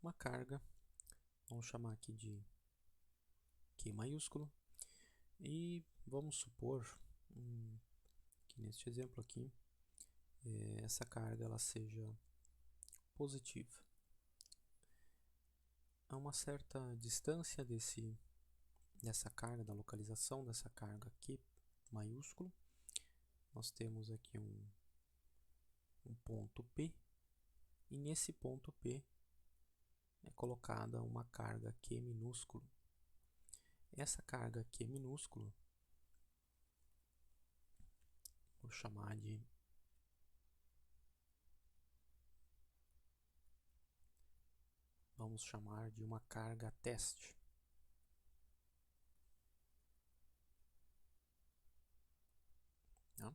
uma carga, vamos chamar aqui de Q maiúsculo, e vamos supor que neste exemplo aqui, essa carga ela seja positiva. A uma certa distância dessa carga, da localização dessa carga Q maiúsculo, nós temos aqui um ponto P, e nesse ponto P é colocada uma carga Q minúsculo. Essa carga Q minúsculo, vou chamar de uma carga teste. Tá?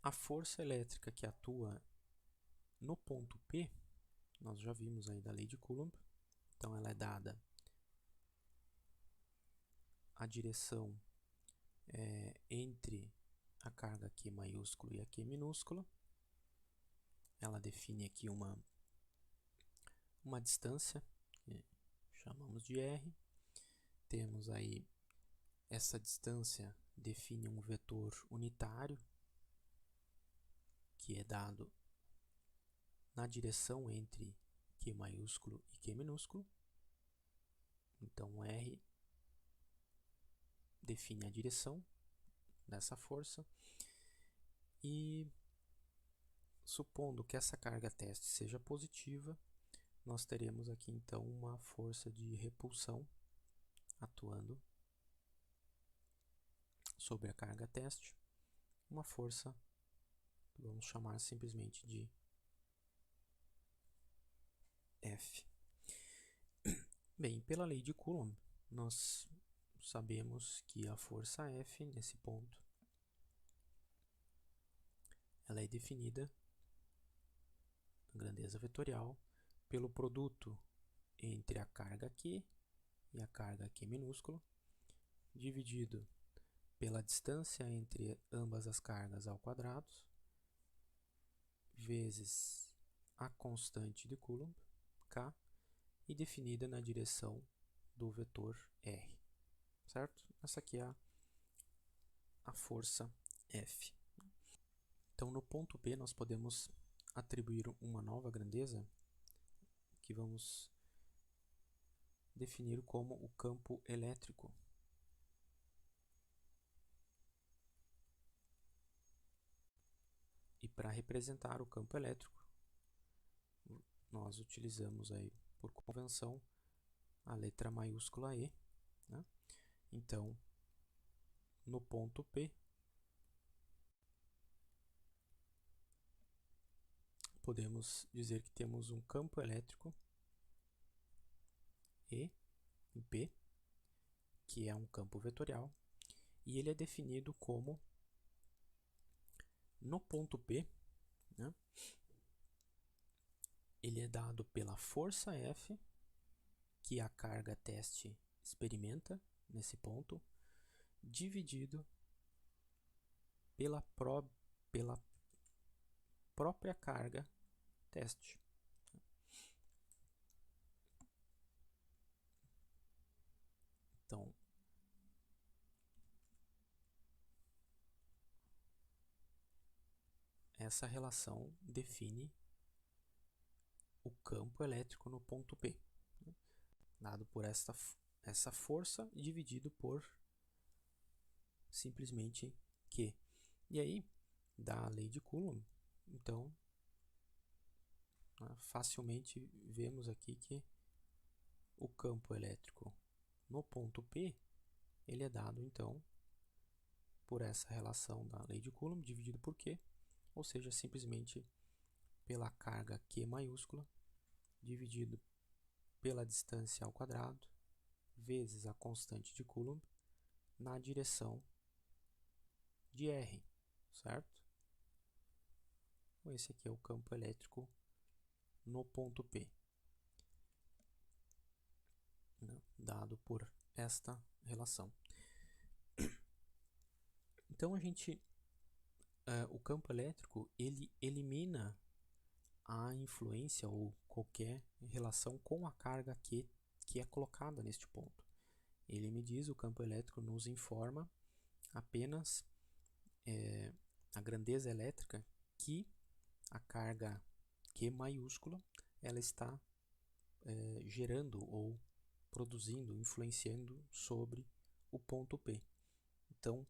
A força elétrica que atua no ponto P, nós já vimos aí da lei de Coulomb, então ela é dada a direção entre a carga Q maiúsculo e a Q minúscula. Ela define aqui uma distância, que chamamos de R. Temos aí essa distância define um vetor unitário, que é dado na direção entre Q maiúsculo e Q minúsculo. Então, R define a direção dessa força. E supondo que essa carga teste seja positiva, nós teremos aqui então uma força de repulsão atuando sobre a carga teste, uma força que vamos chamar simplesmente de F. Bem, pela lei de Coulomb, nós sabemos que a força F nesse ponto ela é definida, a grandeza vetorial, pelo produto entre a carga Q e a carga Q minúscula, dividido pela distância entre ambas as cargas ao quadrado, vezes a constante de Coulomb, K, e definida na direção do vetor R, certo? Essa aqui é a força F. Então, no ponto P, nós podemos atribuir uma nova grandeza que vamos definir como o campo elétrico. E para representar o campo elétrico, nós utilizamos aí, por convenção, a letra maiúscula E. Né? Então, no ponto P, podemos dizer que temos um campo elétrico E em P, que é um campo vetorial, e ele é definido como, no ponto P, né, ele é dado pela força F, que a carga teste experimenta nesse ponto, dividido pela própria carga teste. Então, essa relação define o campo elétrico no ponto P, né, dado por essa força dividido por simplesmente Q. E aí, da lei de Coulomb, então, facilmente vemos aqui que o campo elétrico no ponto P, ele é dado então por essa relação da lei de Coulomb dividido por Q, ou seja, simplesmente pela carga Q maiúscula dividido pela distância ao quadrado vezes a constante de Coulomb na direção de R, certo? Esse aqui é o campo elétrico no ponto P, né, dado por esta relação. Então, o campo elétrico ele elimina há influência ou qualquer relação com a carga que é colocada neste ponto. Ele me diz, o campo elétrico nos informa apenas a grandeza elétrica que a carga Q maiúscula ela está gerando ou produzindo, influenciando sobre o ponto P. Então,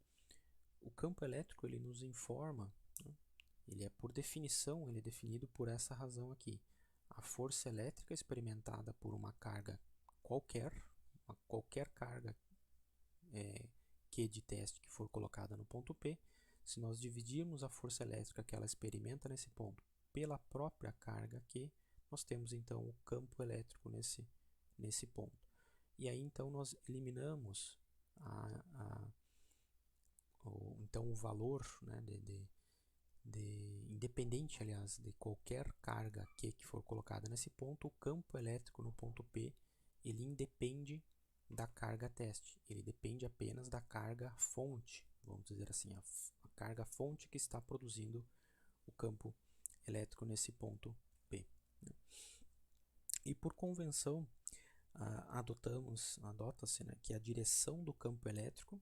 o campo elétrico ele nos informa, né? Ele é por definição, ele é definido por essa razão aqui. A força elétrica experimentada por uma carga qualquer carga Q de teste que for colocada no ponto P, se nós dividirmos a força elétrica que ela experimenta nesse ponto pela própria carga Q, nós temos então o campo elétrico nesse ponto. E aí então nós eliminamos então o valor, né, independente, aliás, de qualquer carga Q que for colocada nesse ponto, o campo elétrico no ponto P ele independe da carga teste, ele depende apenas da carga fonte, vamos dizer assim, a carga fonte que está produzindo o campo elétrico nesse ponto P. E por convenção, adota-se, né, que a direção do campo elétrico,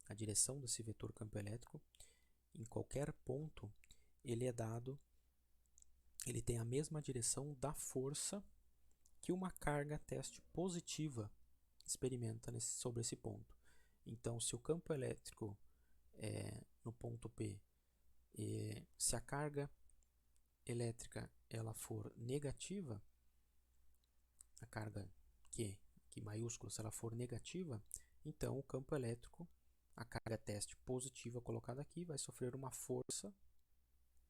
a direção desse vetor campo elétrico, em qualquer ponto, ele tem a mesma direção da força que uma carga teste positiva experimenta sobre esse ponto. Então, se o campo elétrico no ponto P, se a carga elétrica ela for negativa, a carga Q maiúscula, se ela for negativa, então o campo elétrico, a carga teste positiva colocada aqui, vai sofrer uma força,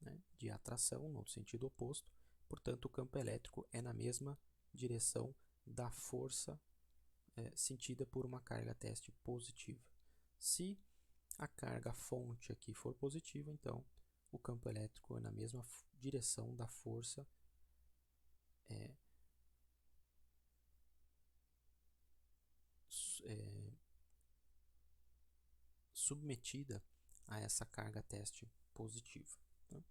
né, de atração no sentido oposto, portanto o campo elétrico é na mesma direção da força sentida por uma carga teste positiva. Se a carga fonte aqui for positiva, então o campo elétrico é na mesma direção da força submetida a essa carga teste positiva. Né?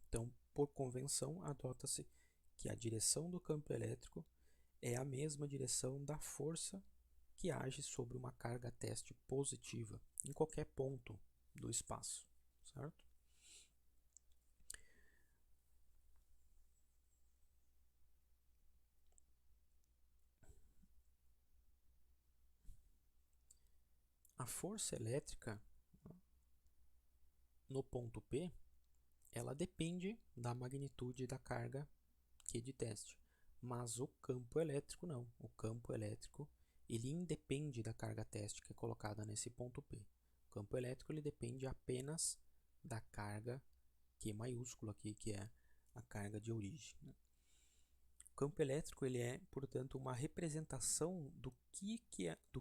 Então, por convenção, adota-se que a direção do campo elétrico é a mesma direção da força que age sobre uma carga teste positiva em qualquer ponto do espaço, certo? A força elétrica no ponto P, ela depende da magnitude da carga Q de teste, mas o campo elétrico não. O campo elétrico ele independe da carga teste que é colocada nesse ponto P. O campo elétrico ele depende apenas da carga Q maiúscula aqui, que é a carga de origem. Né? O campo elétrico ele é, portanto, uma representação do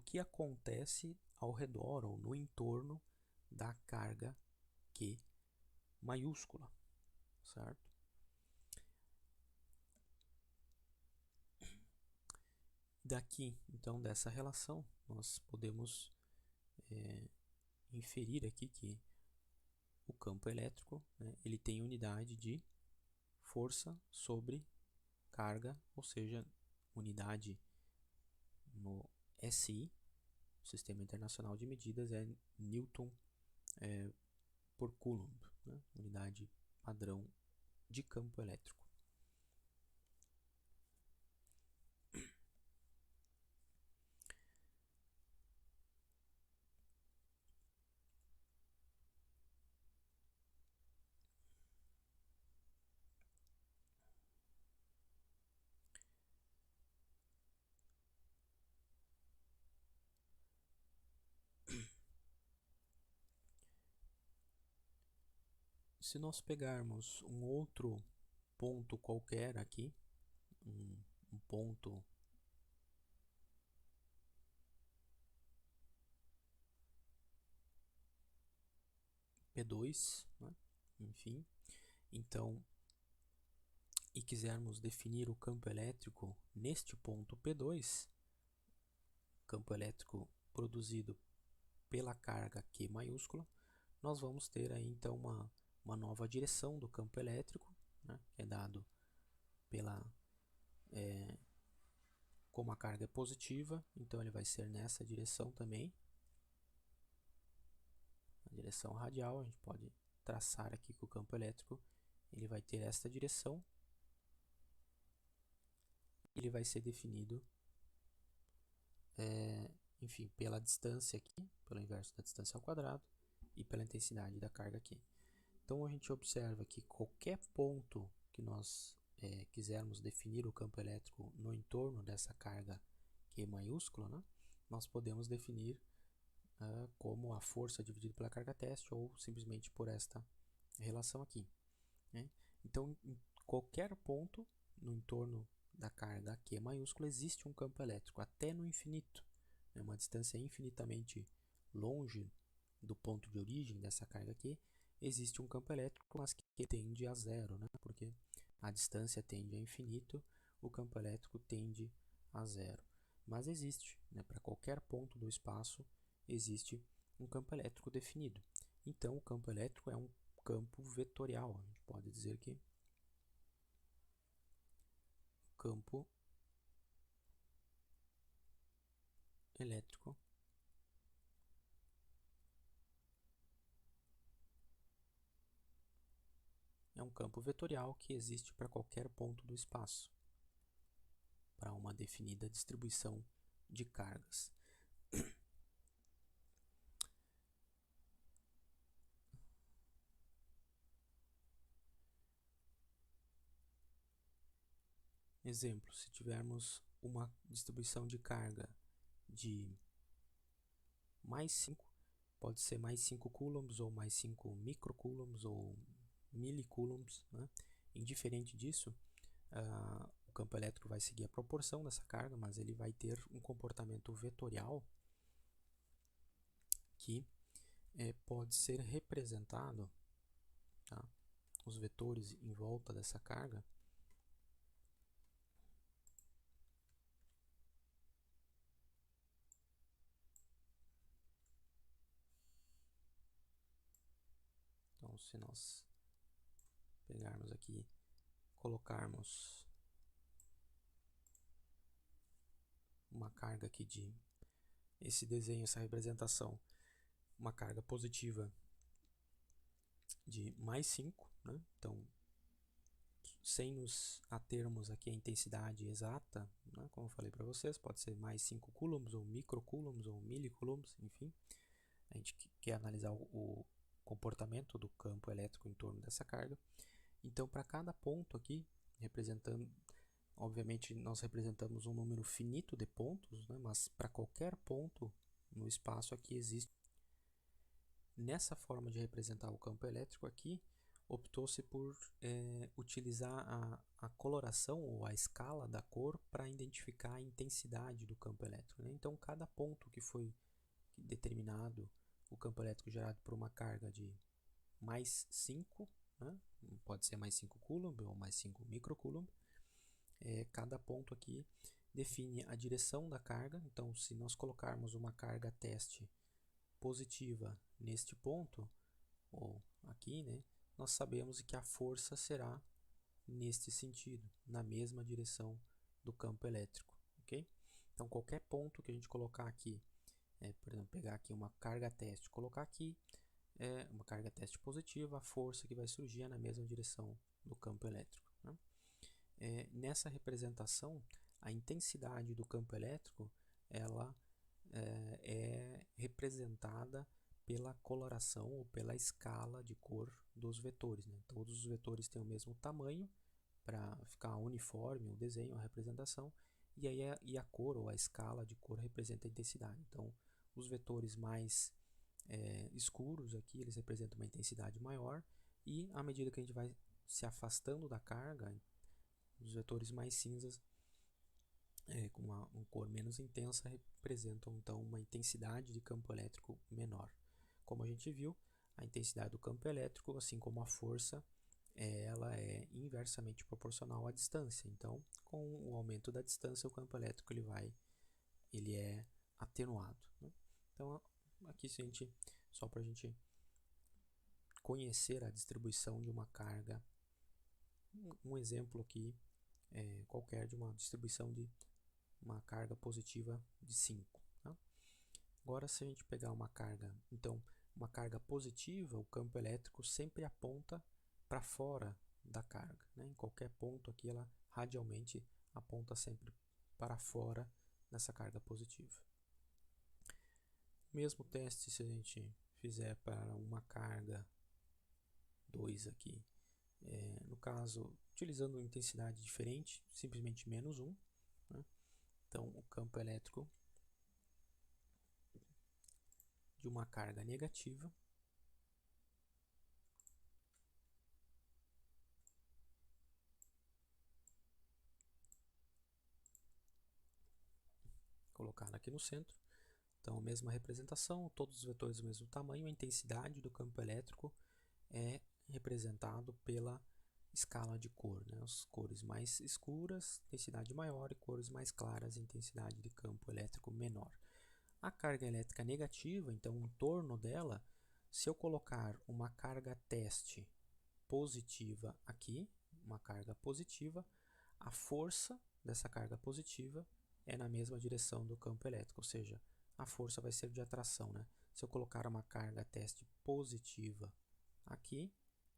que acontece ao redor ou no entorno da carga Q maiúscula, certo? Daqui, então, dessa relação, nós podemos inferir aqui que o campo elétrico, né, ele tem unidade de força sobre carga, ou seja, unidade no SI, Sistema Internacional de Medidas, é Newton por Coulomb, né, unidade padrão de campo elétrico. Se nós pegarmos um outro ponto qualquer aqui, um ponto P2, né? Enfim, então, e quisermos definir o campo elétrico neste ponto P2, campo elétrico produzido pela carga Q maiúscula, nós vamos ter aí então uma nova direção do campo elétrico, né, que é dado pela como a carga é positiva, então ele vai ser nessa direção também. A direção radial, a gente pode traçar aqui que o campo elétrico ele vai ter esta direção. Ele vai ser definido, enfim, pela distância aqui, pelo inverso da distância ao quadrado e pela intensidade da carga aqui. Então a gente observa que qualquer ponto que nós quisermos definir o campo elétrico no entorno dessa carga Q maiúscula, né, nós podemos definir como a força dividida pela carga teste ou simplesmente por esta relação aqui, né? Então, em qualquer ponto no entorno da carga Q maiúscula existe um campo elétrico, até no infinito, né, uma distância infinitamente longe do ponto de origem dessa carga Q, existe um campo elétrico, mas que tende a zero, né? Porque a distância tende a infinito, o campo elétrico tende a zero. Mas existe, né? Para qualquer ponto do espaço existe um campo elétrico definido. Então, o campo elétrico é um campo vetorial. A gente pode dizer que o campo elétrico é um campo vetorial que existe para qualquer ponto do espaço, para uma definida distribuição de cargas. Exemplo, se tivermos uma distribuição de carga de mais 5, pode ser mais 5 coulombs ou mais 5 microcoulombs ou milicoulombs, né? Indiferente disso, o campo elétrico vai seguir a proporção dessa carga, mas ele vai ter um comportamento vetorial que pode ser representado, tá? Os vetores em volta dessa carga então, se nós pegarmos aqui, colocarmos uma carga aqui de esse desenho, essa representação, uma carga positiva de mais 5, né? Então, sem nos atermos aqui a intensidade exata, né? Como eu falei para vocês, pode ser mais 5 coulombs ou microcoulombs ou milicoulombs, enfim. A gente quer analisar o comportamento do campo elétrico em torno dessa carga. Então, para cada ponto aqui, representando, obviamente nós representamos um número finito de pontos, né? Mas para qualquer ponto no espaço aqui existe. Nessa forma de representar o campo elétrico aqui, optou-se por utilizar a coloração ou a escala da cor para identificar a intensidade do campo elétrico, né? Então, cada ponto que foi determinado, o campo elétrico gerado por uma carga de mais 5, né? Pode ser mais 5 coulomb ou mais 5 microcoulomb. Cada ponto aqui define a direção da carga. Então, se nós colocarmos uma carga teste positiva neste ponto, ou aqui, né, nós sabemos que a força será neste sentido, na mesma direção do campo elétrico, ok? Então, qualquer ponto que a gente colocar aqui, por exemplo, pegar aqui uma carga teste, colocar aqui uma carga teste positiva, a força que vai surgir é na mesma direção do campo elétrico, né? Nessa representação, a intensidade do campo elétrico, ela é representada pela coloração ou pela escala de cor dos vetores, né? Todos os vetores têm o mesmo tamanho para ficar uniforme o desenho, a representação, e aí a cor ou a escala de cor representa a intensidade. Então, os vetores mais escuros aqui, eles representam uma intensidade maior, e à medida que a gente vai se afastando da carga, os vetores mais cinzas com uma cor menos intensa representam então uma intensidade de campo elétrico menor. Como a gente viu, a intensidade do campo elétrico, assim como a força, ela é inversamente proporcional à distância. Então, com o aumento da distância, o campo elétrico ele é atenuado, né? Então, aqui só para a gente conhecer a distribuição de uma carga. Um exemplo aqui qualquer de uma distribuição de uma carga positiva de 5. Tá? Agora, se a gente pegar uma carga, então, uma carga positiva, o campo elétrico sempre aponta para fora da carga. Né? Em qualquer ponto aqui, ela radialmente aponta sempre para fora dessa carga positiva. Mesmo teste, se a gente fizer para uma carga 2 aqui, no caso, utilizando intensidade diferente, simplesmente -1. Né? Então, o campo elétrico de uma carga negativa colocado aqui no centro. Então, a mesma representação, todos os vetores do mesmo tamanho, a intensidade do campo elétrico é representado pela escala de cor. Né? As cores mais escuras, intensidade maior, e cores mais claras, intensidade de campo elétrico menor. A carga elétrica negativa, então, em torno dela, se eu colocar uma carga teste positiva aqui, uma carga positiva, a força dessa carga positiva é na mesma direção do campo elétrico, ou seja, a força vai ser de atração. Né? Se eu colocar uma carga teste positiva aqui,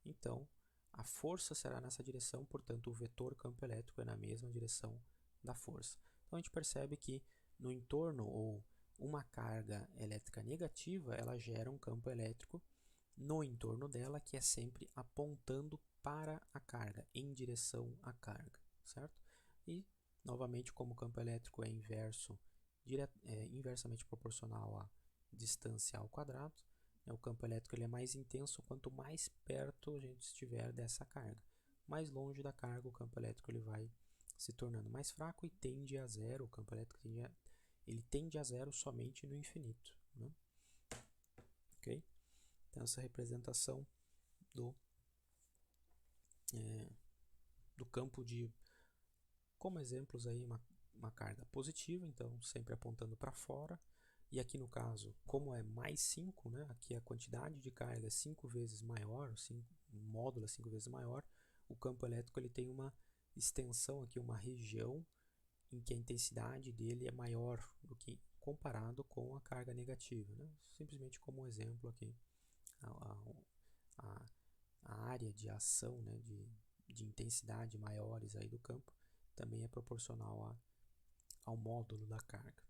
então a força será nessa direção, portanto o vetor campo elétrico é na mesma direção da força. Então a gente percebe que no entorno, ou uma carga elétrica negativa, ela gera um campo elétrico no entorno dela que é sempre apontando para a carga, em direção à carga, certo? E novamente, como o campo elétrico é inversamente proporcional à distância ao quadrado, né, o campo elétrico ele é mais intenso quanto mais perto a gente estiver dessa carga. Mais longe da carga, o campo elétrico ele vai se tornando mais fraco e tende a zero. O campo elétrico tende a zero somente no infinito. Né? Ok? Então, essa representação do campo como exemplos aí, uma carga positiva, então sempre apontando para fora. E aqui no caso, como é mais 5, né, aqui a quantidade de carga é 5 vezes maior, o módulo é 5 vezes maior, o campo elétrico ele tem uma extensão aqui, uma região em que a intensidade dele é maior do que comparado com a carga negativa. Né? Simplesmente como um exemplo aqui, a área de ação, né, de intensidade maiores aí do campo também é proporcional ao módulo da carga.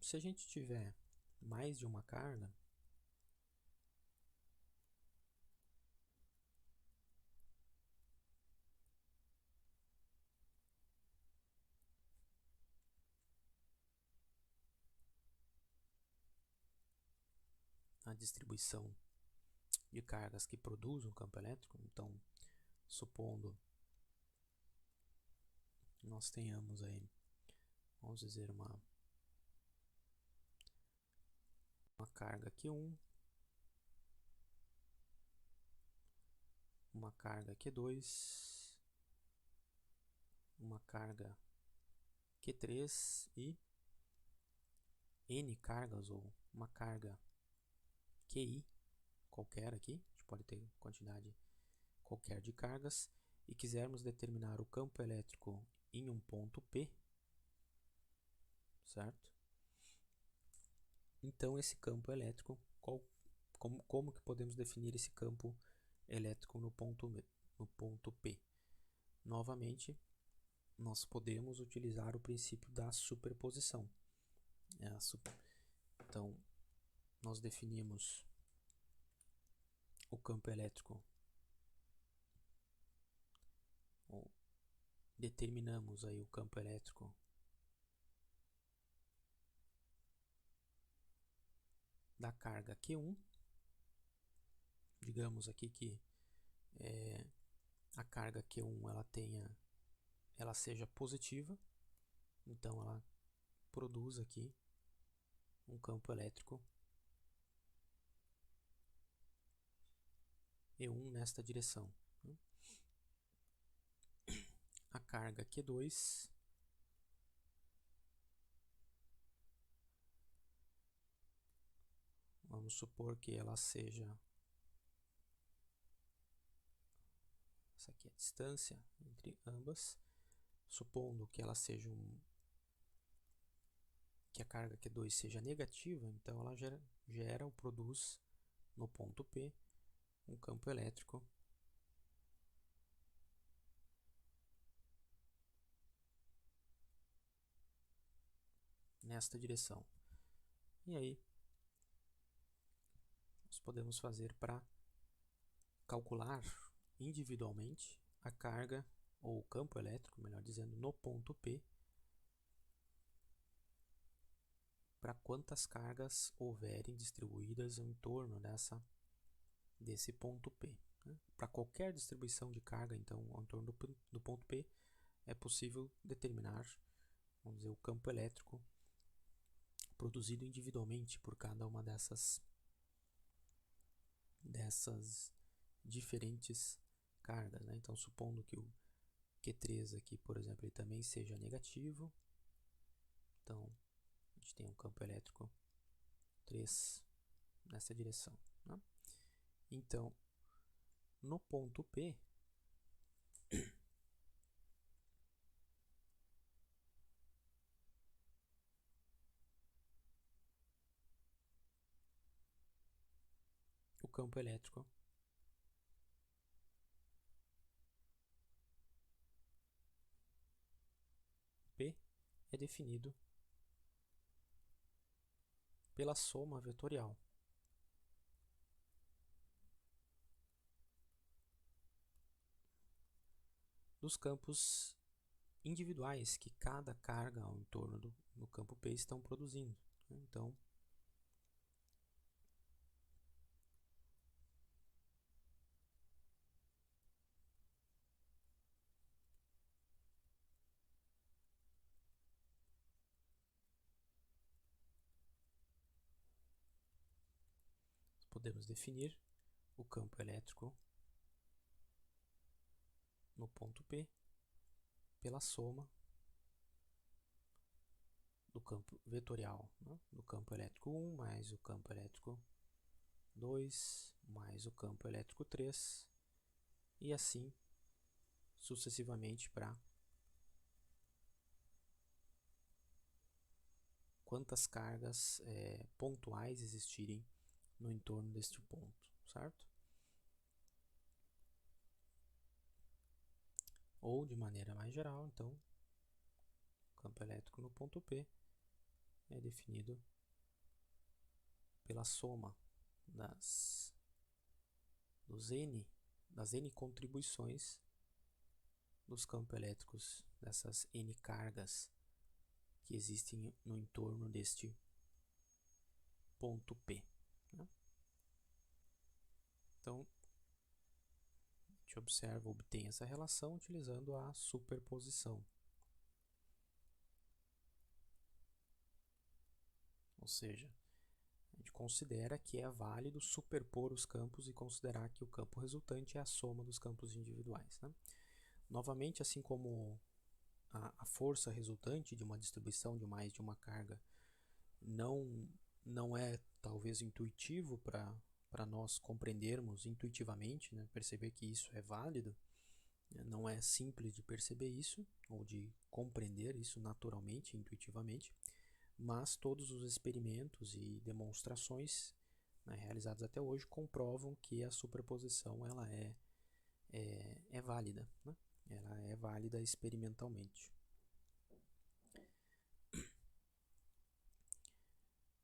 Se a gente tiver mais de uma carga, a distribuição de cargas que produzem um campo elétrico, então, supondo que nós tenhamos aí, vamos dizer, uma carga Q1, uma carga Q2, uma carga Q3 e N cargas, ou uma carga QI qualquer aqui, a gente pode ter quantidade qualquer de cargas, e quisermos determinar o campo elétrico em um ponto P, certo? Então esse campo elétrico, como que podemos definir esse campo elétrico no ponto P? Novamente, nós podemos utilizar o princípio da superposição. Então, nós definimos o campo elétrico, ou determinamos aí o campo elétrico da carga Q1. Digamos aqui que a carga Q1 ela seja positiva, então ela produz aqui um campo elétrico E1 nesta direção. A carga Q2 Vamos supor que ela seja, essa aqui é a distância entre ambas, supondo que ela seja que a carga Q2 seja negativa, então ela gera ou produz no ponto P um campo elétrico nesta direção. E aí nós podemos fazer para calcular individualmente a carga ou o campo elétrico, melhor dizendo, no ponto P, para quantas cargas houverem distribuídas em torno desse ponto P. Né? Para qualquer distribuição de carga, então, em torno do ponto P, é possível determinar, vamos dizer, o campo elétrico produzido individualmente por cada uma dessas diferentes cargas. Né? Então, supondo que o Q3 aqui, por exemplo, ele também seja negativo, então a gente tem um campo elétrico 3 nessa direção. Né? Então, no ponto P, o campo elétrico P é definido pela soma vetorial dos campos individuais que cada carga ao entorno do campo P estão produzindo. Então, podemos definir o campo elétrico no ponto P pela soma do campo vetorial, né? Do campo elétrico 1 mais o campo elétrico 2 mais o campo elétrico 3 e assim sucessivamente para quantas cargas pontuais existirem no entorno deste ponto, certo? Ou de maneira mais geral, então, o campo elétrico no ponto P é definido pela soma das N contribuições dos campos elétricos, dessas N cargas que existem no entorno deste ponto P. Né? Então, a gente obtém essa relação utilizando a superposição. Ou seja, a gente considera que é válido superpor os campos e considerar que o campo resultante é a soma dos campos individuais. Né? Novamente, assim como a força resultante de uma distribuição de mais de uma carga não é talvez intuitivo para nós compreendermos intuitivamente, né? Perceber que isso é válido, né? Não é simples de perceber isso ou de compreender isso naturalmente, intuitivamente, mas todos os experimentos e demonstrações, né, realizados até hoje comprovam que a superposição ela é válida, né? Ela é válida experimentalmente.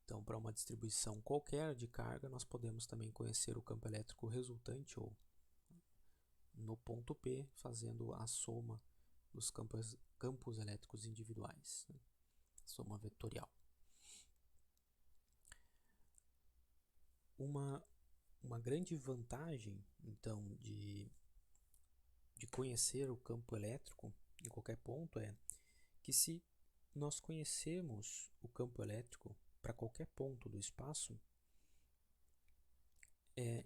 Então, para uma distribuição qualquer de carga, nós podemos também conhecer o campo elétrico resultante ou no ponto P, fazendo a soma dos campos elétricos individuais, né? Soma vetorial. Uma grande vantagem, então, de conhecer o campo elétrico em qualquer ponto é que se nós conhecemos o campo elétrico para qualquer ponto do espaço,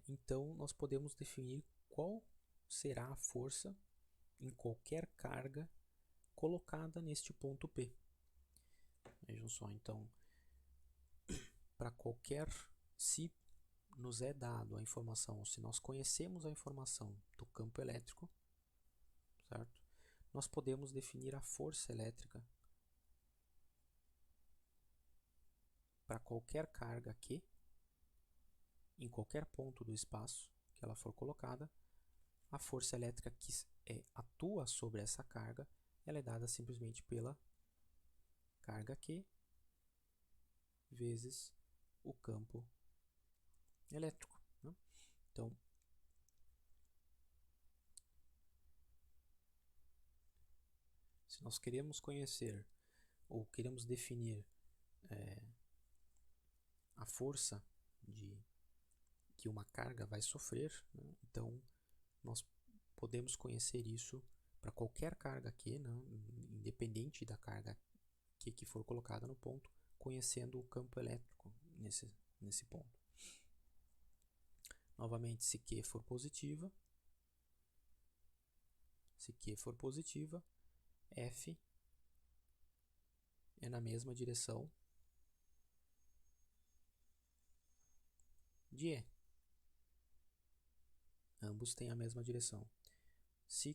então nós podemos definir qual será a força em qualquer carga colocada neste ponto P. Vejam só, então, para qualquer se nos é dado a informação, se nós conhecemos a informação do campo elétrico, certo? Nós podemos definir a força elétrica para qualquer carga Q, em qualquer ponto do espaço que ela for colocada. A força elétrica que atua sobre essa carga, ela é dada simplesmente pela carga Q vezes o campo elétrico, né? Então, se nós queremos conhecer ou queremos definir a força que uma carga vai sofrer, né? Então nós podemos conhecer isso para qualquer carga Q, né? Independente da carga Q que for colocada no ponto, conhecendo o campo elétrico nesse ponto. Novamente, se Q for positiva, F é na mesma direção de E. Ambos têm a mesma direção. Se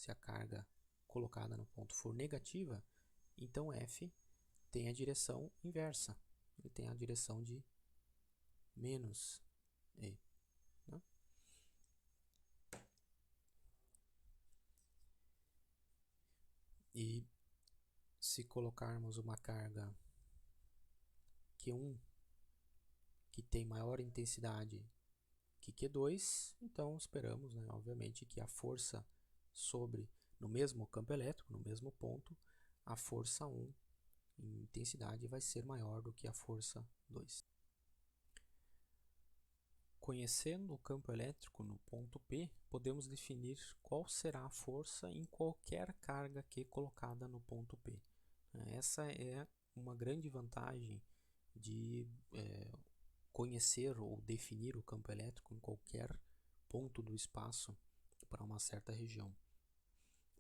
a carga colocada no ponto for negativa, então F tem a direção inversa. Ele tem a direção de menos E, né? E se colocarmos uma carga Q1 que tem maior intensidade que Q2, então esperamos, né, obviamente, que a força no mesmo campo elétrico, no mesmo ponto, a força 1 em intensidade vai ser maior do que a força 2. Conhecendo o campo elétrico no ponto P, podemos definir qual será a força em qualquer carga Q colocada no ponto P. Essa é uma grande vantagem de conhecer ou definir o campo elétrico em qualquer ponto do espaço para uma certa região.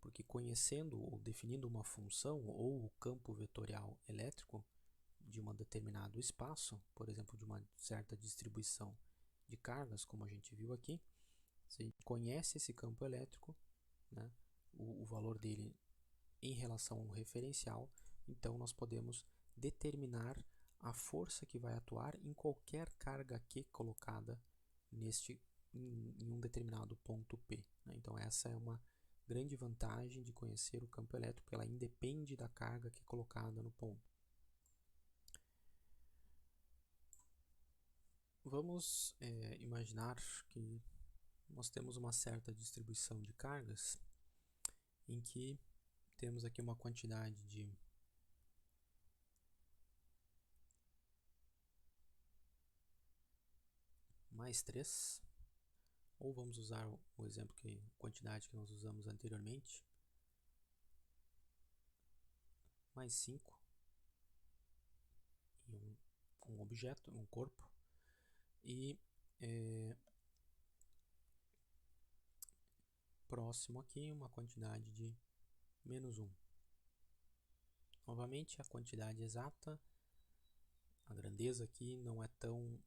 Porque conhecendo ou definindo uma função ou o campo vetorial elétrico de um determinado espaço, por exemplo, de uma certa distribuição de cargas, como a gente viu aqui, se a gente conhece esse campo elétrico, né, o valor dele em relação ao referencial, então nós podemos determinar a força que vai atuar em qualquer carga Q colocada em um determinado ponto P, né? Então essa é uma grande vantagem de conhecer o campo elétrico, porque ela independe da carga que é colocada no ponto. Vamos imaginar que nós temos uma certa distribuição de cargas em que temos aqui uma quantidade de mais 3, ou vamos usar o exemplo quantidade que nós usamos anteriormente, mais 5, em um objeto, um corpo, e próximo aqui uma quantidade de menos 1. Novamente a quantidade exata, a grandeza aqui não é tão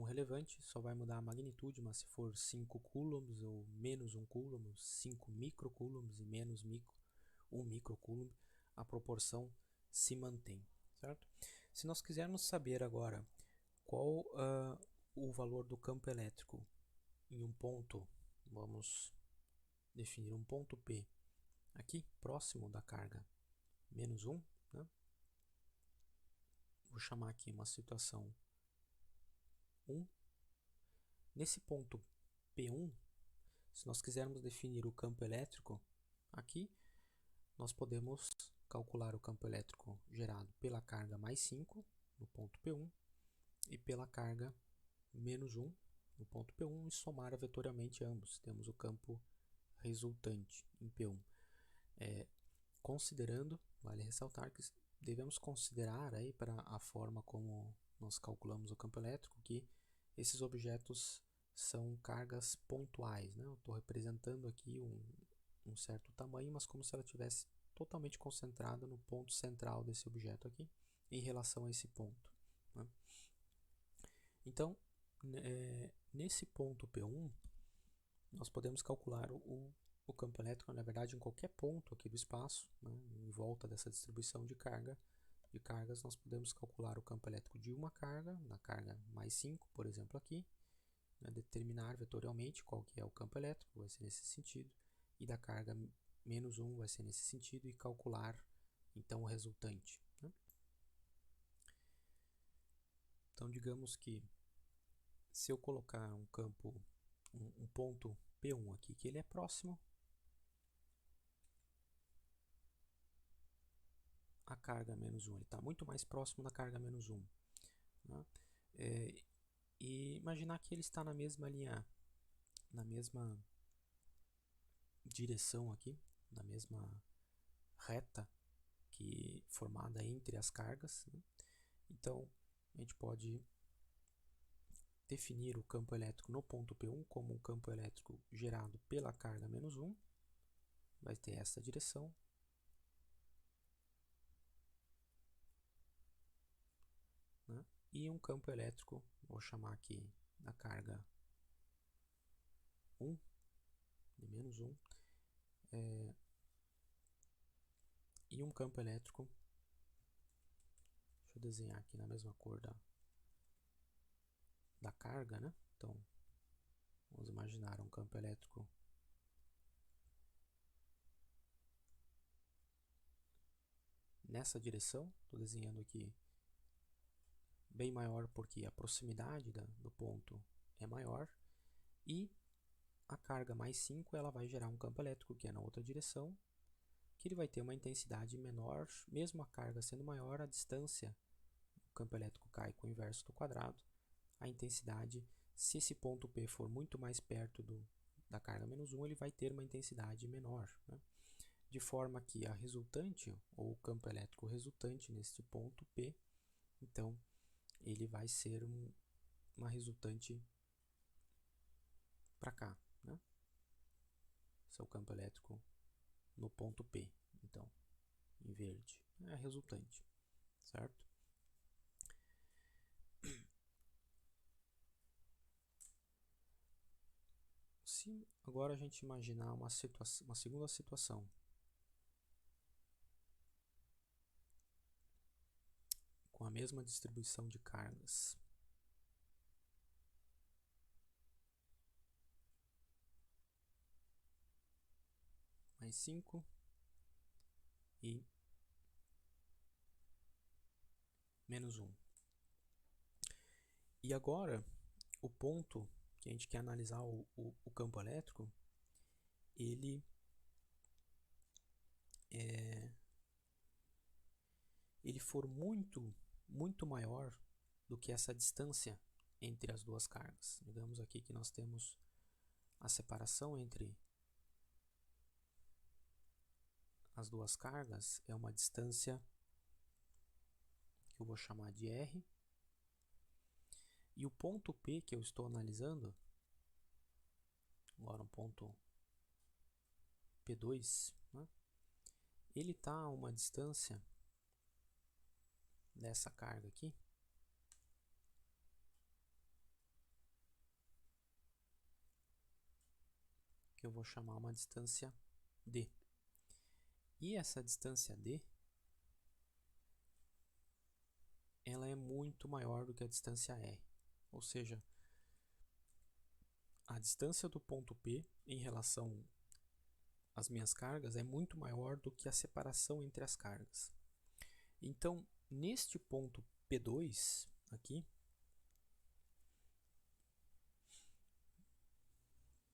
relevante, só vai mudar a magnitude, mas se for 5 coulombs ou menos 1 coulomb, 5 microcoulombs e menos 1 microcoulomb, a proporção se mantém, certo? Se nós quisermos saber agora qual o valor do campo elétrico em um ponto, vamos definir um ponto P aqui, próximo da carga menos 1, né? Vou chamar aqui uma situação 1. Nesse ponto P1, se nós quisermos definir o campo elétrico aqui, nós podemos calcular o campo elétrico gerado pela carga mais 5 no ponto P1 e pela carga menos 1 no ponto P1 e somar vetorialmente ambos. Temos o campo resultante em P1. Considerando, vale ressaltar que devemos considerar aí para a forma como nós calculamos o campo elétrico que esses objetos são cargas pontuais, né? Eu estou representando aqui um certo tamanho, mas como se ela estivesse totalmente concentrada no ponto central desse objeto aqui, em relação a esse ponto. né? Então, nesse ponto P1, nós podemos calcular o campo elétrico, na verdade, em qualquer ponto aqui do espaço, né, em volta dessa distribuição de cargas, nós podemos calcular o campo elétrico de uma carga, na carga mais 5, por exemplo, aqui, né, determinar vetorialmente qual que é o campo elétrico, vai ser nesse sentido, e da carga menos 1 vai ser nesse sentido, e calcular, então, o resultante, né? Então, digamos que se eu colocar um campo, um ponto P1 aqui, que ele é próximo à carga menos 1, ele está muito mais próximo da carga menos 1, né? E imaginar que ele está na mesma linha, na mesma direção aqui, na mesma reta que formada entre as cargas, né? Então, a gente pode definir o campo elétrico no ponto P1 como um campo elétrico gerado pela carga menos 1, vai ter essa direção, né? E um campo elétrico, vou chamar aqui da carga 1, de menos 1, e um campo elétrico, deixa eu desenhar aqui na mesma cor da carga, né? Então, vamos imaginar um campo elétrico nessa direção, estou desenhando aqui bem maior porque a proximidade do ponto é maior, e a carga mais 5 ela vai gerar um campo elétrico que é na outra direção, que ele vai ter uma intensidade menor, mesmo a carga sendo maior, a distância, o campo elétrico cai com o inverso do quadrado, a intensidade, se esse ponto P for muito mais perto da carga menos 1, ele vai ter uma intensidade menor, né? De forma que a resultante, ou o campo elétrico resultante neste ponto P, então, ele vai ser uma resultante para cá, né? Esse é o campo elétrico no ponto P, então, em verde, é a resultante, certo? Se agora a gente imaginar uma segunda situação, com a mesma distribuição de cargas, mais 5 e menos 1. E agora, o ponto que a gente quer analisar o campo elétrico, ele for muito maior do que essa distância entre as duas cargas. Digamos aqui que nós temos a separação entre as duas cargas, é uma distância que eu vou chamar de R, e o ponto P que eu estou analisando, agora um ponto P2, né? Ele está a uma distância dessa carga aqui, que eu vou chamar uma distância D. E essa distância D, ela é muito maior do que a distância R. Ou seja, a distância do ponto P em relação às minhas cargas é muito maior do que a separação entre as cargas. Então, neste ponto P2 aqui,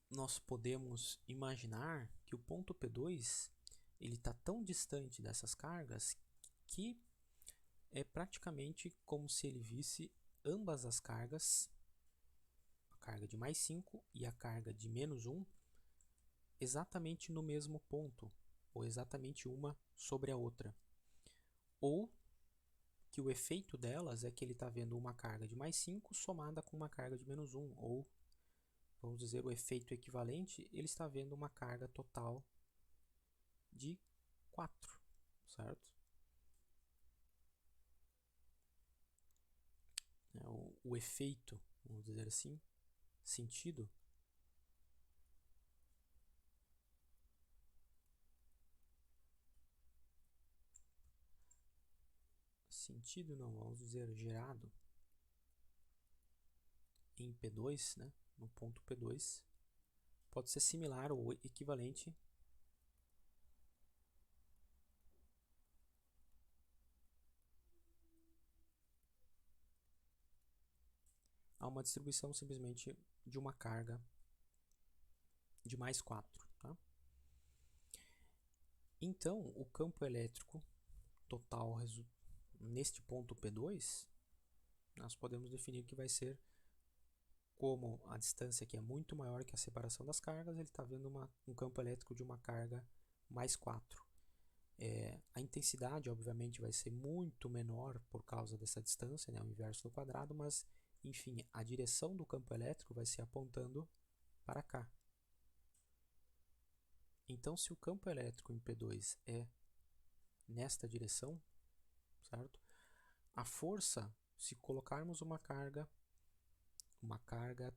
nós podemos imaginar que o ponto P2 ele está tão distante dessas cargas que é praticamente como se ele visse ambas as cargas, a carga de mais 5 e a carga de menos 1, exatamente no mesmo ponto, ou exatamente uma sobre a outra. Ou que o efeito delas é que ele está vendo uma carga de mais 5 somada com uma carga de menos 1, ou vamos dizer, o efeito equivalente, ele está vendo uma carga total de 4, certo? o efeito, vamos dizer assim, sentido, vamos dizer gerado em P2, né, no ponto P2, pode ser similar ou equivalente a uma distribuição simplesmente de uma carga de mais 4. Tá? Então, o campo elétrico total neste ponto P2, nós podemos definir que vai ser, como a distância aqui é muito maior que a separação das cargas, ele está vendo um campo elétrico de uma carga mais 4. A intensidade, obviamente, vai ser muito menor por causa dessa distância, né, o inverso do quadrado, mas, enfim, a direção do campo elétrico vai ser apontando para cá. Então, se o campo elétrico em P2 é nesta direção, certo? A força, se colocarmos uma carga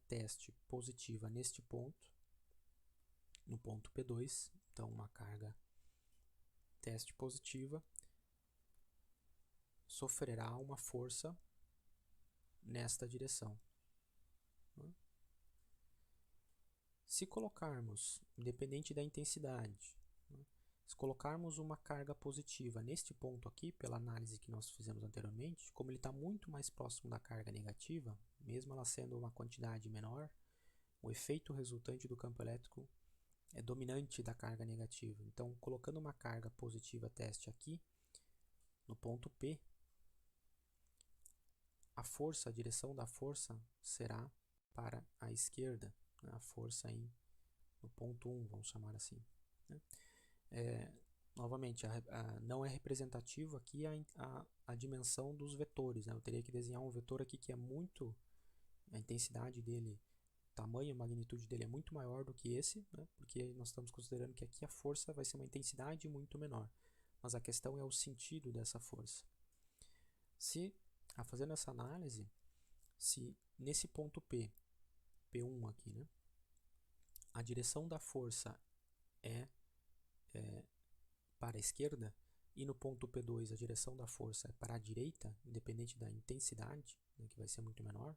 teste positiva neste ponto, no ponto P2, então uma carga teste positiva, sofrerá uma força nesta direção. Se colocarmos, independente da intensidade, se colocarmos uma carga positiva neste ponto aqui, pela análise que nós fizemos anteriormente, como ele está muito mais próximo da carga negativa, mesmo ela sendo uma quantidade menor, o efeito resultante do campo elétrico é dominante da carga negativa. Então, colocando uma carga positiva teste aqui, no ponto P, a direção da força será para a esquerda, né? A força no ponto 1, vamos chamar assim. Né? Novamente, não é representativo aqui a dimensão dos vetores. Né? Eu teria que desenhar um vetor aqui que é muito, a intensidade dele, tamanho, a magnitude dele é muito maior do que esse, né? Porque nós estamos considerando que aqui a força vai ser uma intensidade muito menor. Mas a questão é o sentido dessa força. Fazendo essa análise, se nesse ponto P, P1 aqui, né, a direção da força é para a esquerda, e no ponto P2 a direção da força é para a direita, independente da intensidade, né, que vai ser muito menor,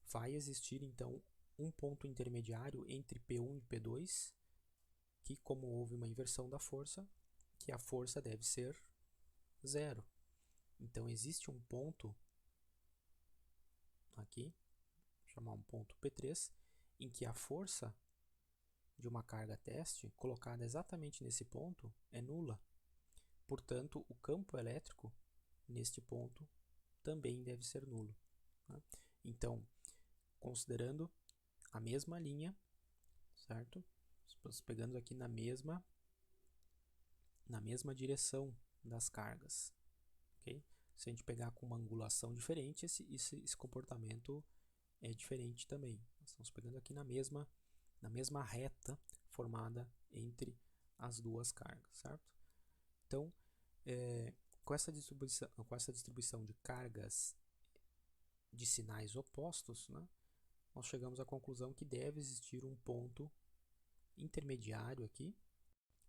vai existir então um ponto intermediário entre P1 e P2, que, como houve uma inversão da força, que a força deve ser zero. Então existe um ponto aqui, vou chamar um ponto P3, em que a força de uma carga teste colocada exatamente nesse ponto é nula. Portanto, o campo elétrico neste ponto também deve ser nulo. Tá? Então, considerando a mesma linha, certo? Estamos pegando aqui na mesma direção das cargas. Okay? Se a gente pegar com uma angulação diferente, esse comportamento é diferente também. Nós estamos pegando aqui na mesma reta formada entre as duas cargas, certo? Então, com essa distribuição de cargas de sinais opostos, né, nós chegamos à conclusão que deve existir um ponto intermediário aqui,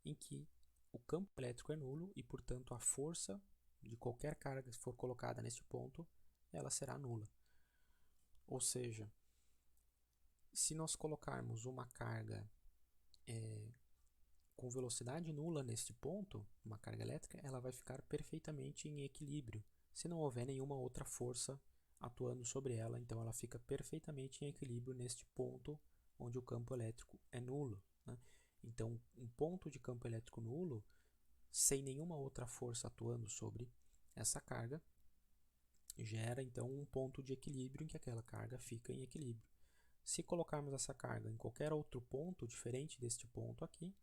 em que o campo elétrico é nulo e, portanto, a força de qualquer carga que for colocada neste ponto, ela será nula. Ou seja, se nós colocarmos uma carga com velocidade nula neste ponto, uma carga elétrica, ela vai ficar perfeitamente em equilíbrio, se não houver nenhuma outra força atuando sobre ela, então ela fica perfeitamente em equilíbrio neste ponto onde o campo elétrico é nulo. Né? Então, um ponto de campo elétrico nulo, sem nenhuma outra força atuando sobre essa carga, gera então um ponto de equilíbrio em que aquela carga fica em equilíbrio. Se colocarmos essa carga em qualquer outro ponto diferente deste ponto aqui,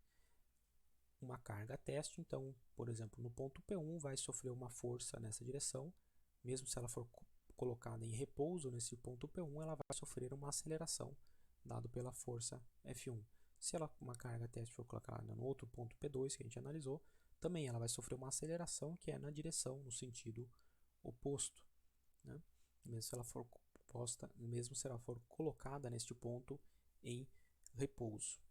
uma carga teste, então, por exemplo, no ponto P1 vai sofrer uma força nessa direção, mesmo se ela for colocada em repouso nesse ponto P1, ela vai sofrer uma aceleração dado pela força F1. Se uma carga teste for colocada no outro ponto P2 que a gente analisou, também ela vai sofrer uma aceleração que é na direção, no sentido oposto. Né? Mesmo se ela for posta, mesmo se ela for colocada neste ponto em repouso.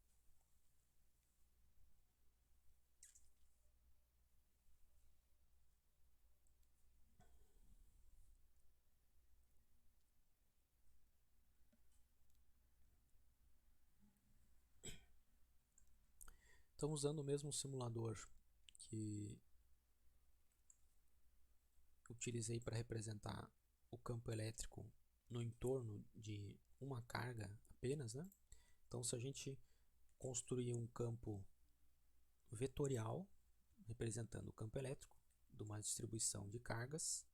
Então, usando o mesmo simulador que utilizei para representar o campo elétrico no entorno de uma carga apenas, né? Então, se a gente construir um campo vetorial representando o campo elétrico de uma distribuição de cargas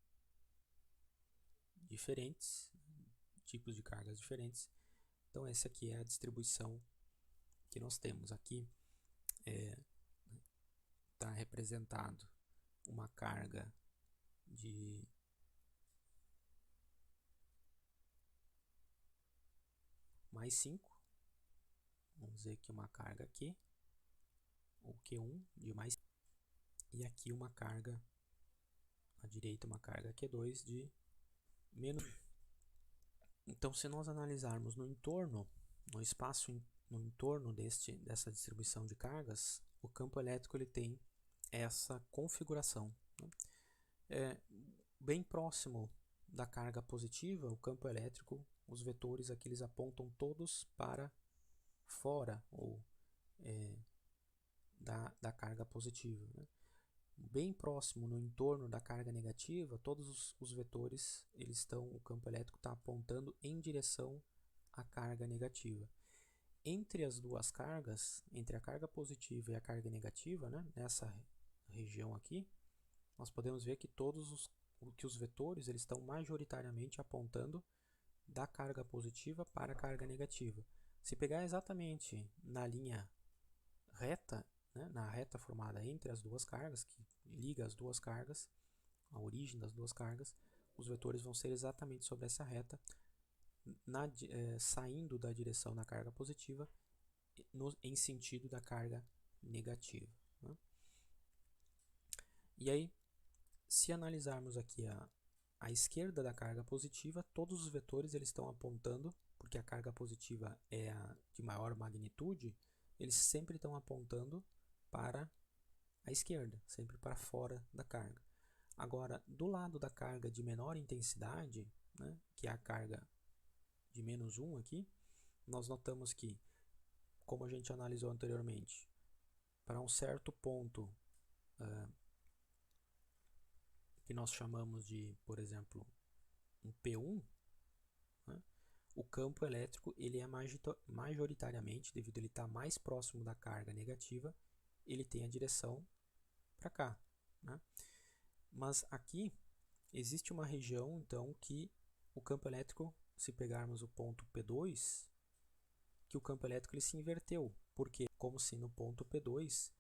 diferentes, tipos de cargas diferentes, então essa aqui é a distribuição que nós temos aqui. Está representado uma carga de mais 5, vamos dizer que uma carga aqui, o Q1 de mais, e aqui uma carga à direita, uma carga Q2 de menos. Então, se nós analisarmos no entorno, no espaço no entorno dessa distribuição de cargas, o campo elétrico ele tem essa configuração, né? Bem próximo da carga positiva, o campo elétrico, os vetores aqui eles apontam todos para fora ou da carga positiva, né? Bem próximo no entorno da carga negativa, todos os vetores o campo elétrico está apontando em direção à carga negativa. Entre as duas cargas, entre a carga positiva e a carga negativa, né, nessa região aqui, nós podemos ver que os vetores eles estão majoritariamente apontando da carga positiva para a carga negativa. Se pegar exatamente na linha reta, né, na reta formada entre as duas cargas, que liga as duas cargas, a origem das duas cargas, os vetores vão ser exatamente sobre essa reta, saindo da direção da carga positiva em sentido da carga negativa, né? E aí, se analisarmos aqui a esquerda da carga positiva, todos os vetores eles estão apontando, porque a carga positiva é a de maior magnitude, eles sempre estão apontando para a esquerda, sempre para fora da carga. Agora, do lado da carga de menor intensidade, né, que é a carga de menos 1 aqui, nós notamos que, como a gente analisou anteriormente, para um certo ponto que nós chamamos de, por exemplo, um P1, né, o campo elétrico ele é majoritariamente, devido a ele estar mais próximo da carga negativa, ele tem a direção para cá, né? Mas aqui existe uma região então que o campo elétrico, se pegarmos o ponto P2, que o campo elétrico ele se inverteu, porque como se no ponto P2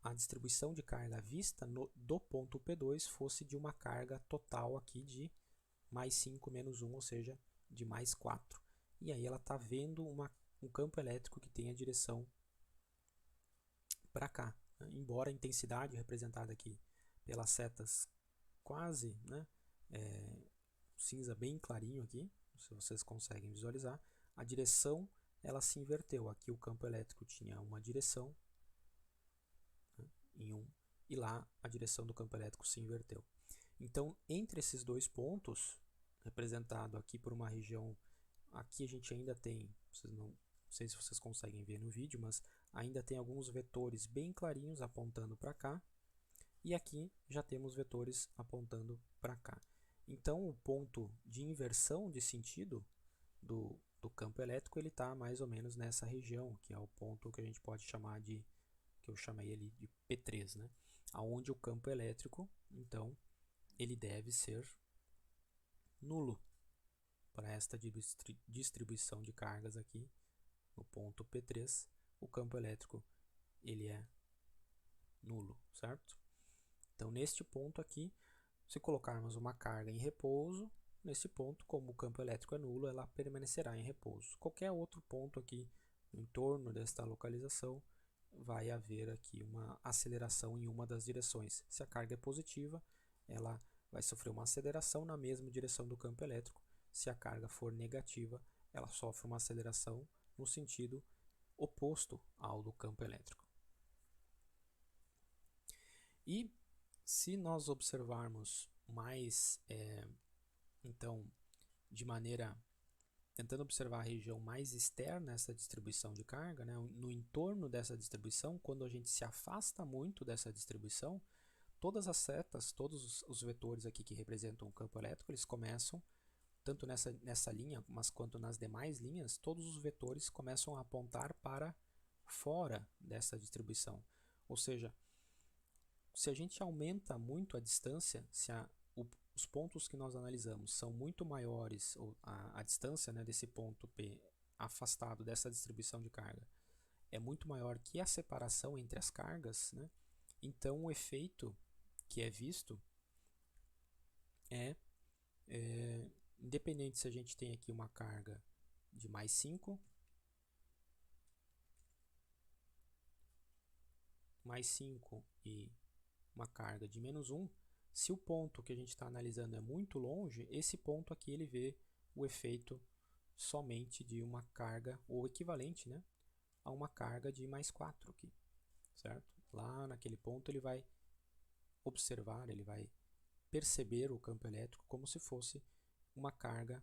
a distribuição de carga vista do ponto P2 fosse de uma carga total aqui de mais 5 menos 1, ou seja, de mais 4. E aí ela está vendo um campo elétrico que tem a direção para cá, né? Embora a intensidade representada aqui pelas setas quase, né, cinza bem clarinho aqui, se vocês conseguem visualizar, a direção ela se inverteu. Aqui o campo elétrico tinha uma direção, né, e lá a direção do campo elétrico se inverteu. Então, entre esses dois pontos, representado aqui por uma região, aqui a gente ainda tem, não sei se vocês conseguem ver no vídeo, mas ainda tem alguns vetores bem clarinhos apontando para cá, e aqui já temos vetores apontando para cá. Então, o ponto de inversão de sentido do campo elétrico ele está mais ou menos nessa região, que é o ponto que a gente pode chamar de, que eu chamei ali de P3, né? Aonde o campo elétrico, então, ele deve ser nulo para esta distribuição de cargas aqui no ponto P3, o campo elétrico ele é nulo, certo? Então, neste ponto aqui, se colocarmos uma carga em repouso, nesse ponto, como o campo elétrico é nulo, ela permanecerá em repouso. Qualquer outro ponto aqui no entorno desta localização, vai haver aqui uma aceleração em uma das direções. Se a carga é positiva, ela vai sofrer uma aceleração na mesma direção do campo elétrico. se a carga for negativa, ela sofre uma aceleração no sentido oposto ao do campo elétrico. E se nós observarmos mais, então, de maneira tentando observar a região mais externa dessa distribuição de carga, né, no entorno dessa distribuição, quando a gente se afasta muito dessa distribuição, todas as setas, todos os vetores aqui que representam o campo elétrico, eles começam, tanto nessa linha, mas quanto nas demais linhas, todos os vetores começam a apontar para fora dessa distribuição. Ou seja, se a gente aumenta muito a distância, se os pontos que nós analisamos são muito maiores, ou a distância, né, desse ponto P afastado dessa distribuição de carga é muito maior que a separação entre as cargas, né, então o efeito que é visto independente se a gente tem aqui uma carga de mais 5, e uma carga de menos 1, se o ponto que a gente está analisando é muito longe, esse ponto aqui ele vê o efeito somente de uma carga, ou equivalente, né, a uma carga de mais 4 aqui, certo? Lá naquele ponto ele vai observar, ele vai perceber o campo elétrico como se fosse uma carga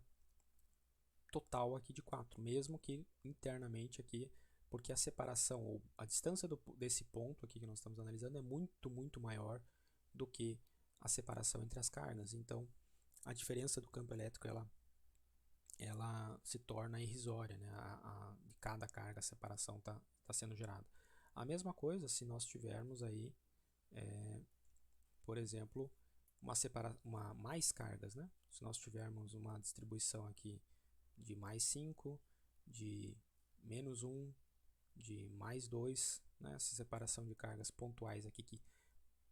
total aqui de 4, mesmo que internamente aqui, porque a separação, ou a distância desse ponto aqui que nós estamos analisando é muito, muito maior do que a separação entre as cargas. Então, a diferença do campo elétrico, ela se torna irrisória, né? De cada carga a separação está sendo gerada. A mesma coisa se nós tivermos aí, por exemplo, mais cargas, né? Se nós tivermos uma distribuição aqui de mais 5, de menos 1, de mais 2, né? Essa separação de cargas pontuais aqui que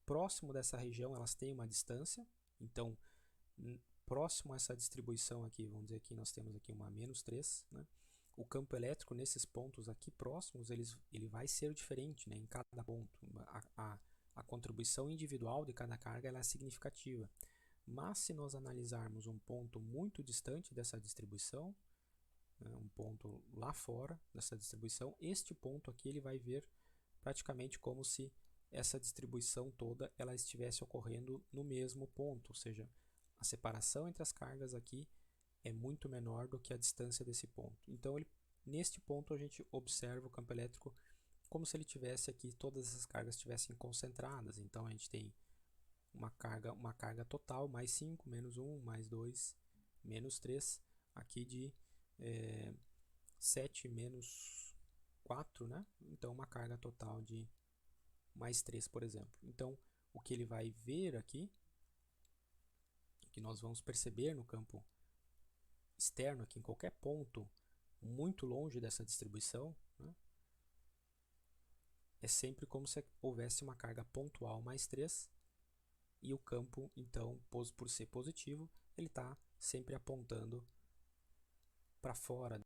próximo dessa região elas têm uma distância, então próximo a essa distribuição aqui, vamos dizer que nós temos aqui uma menos 3, né? O campo elétrico nesses pontos aqui próximos, ele vai ser diferente, né? Em cada ponto. A contribuição individual de cada carga ela é significativa. Mas se nós analisarmos um ponto muito distante dessa distribuição, né, um ponto lá fora dessa distribuição, este ponto aqui ele vai ver praticamente como se essa distribuição toda ela estivesse ocorrendo no mesmo ponto, ou seja, a separação entre as cargas aqui é muito menor do que a distância desse ponto. Então, neste ponto a gente observa o campo elétrico como se ele tivesse aqui, todas essas cargas estivessem concentradas. Então, a gente tem uma carga total, mais 5, menos 1, mais 2, menos 3, aqui de 7 menos 4, né? Então, uma carga total de mais 3, por exemplo. Então, o que ele vai ver aqui, o que nós vamos perceber no campo externo, aqui em qualquer ponto muito longe dessa distribuição, né, é sempre como se houvesse uma carga pontual mais 3, e o campo, então, por ser positivo, ele está sempre apontando para fora